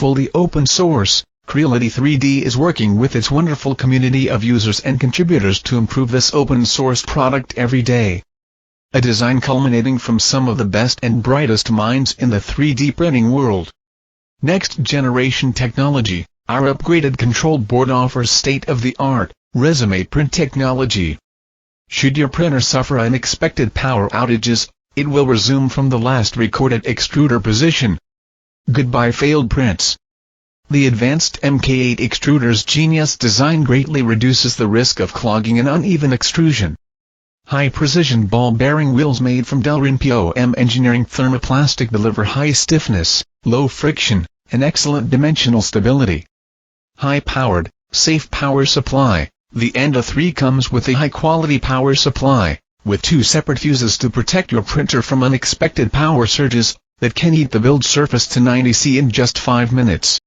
fully open source, Creality 3D is working with its wonderful community of users and contributors to improve this open source product every day. A design culminating from some of the best and brightest minds in the 3D printing world. Next generation technology, our upgraded control board offers state-of-the-art, resume print technology. Should your printer suffer unexpected power outages, it will resume from the last recorded extruder position. Goodbye failed prints. The advanced MK8 extruder's genius design greatly reduces the risk of clogging and uneven extrusion. High-precision ball-bearing wheels made from Delrin POM engineering thermoplastic deliver high stiffness, low friction, and excellent dimensional stability. High-powered, safe power supply. The Enda 3 comes with a high-quality power supply, with 2 separate fuses to protect your printer from unexpected power surges, that can heat the build surface to 90°C in just 5 minutes.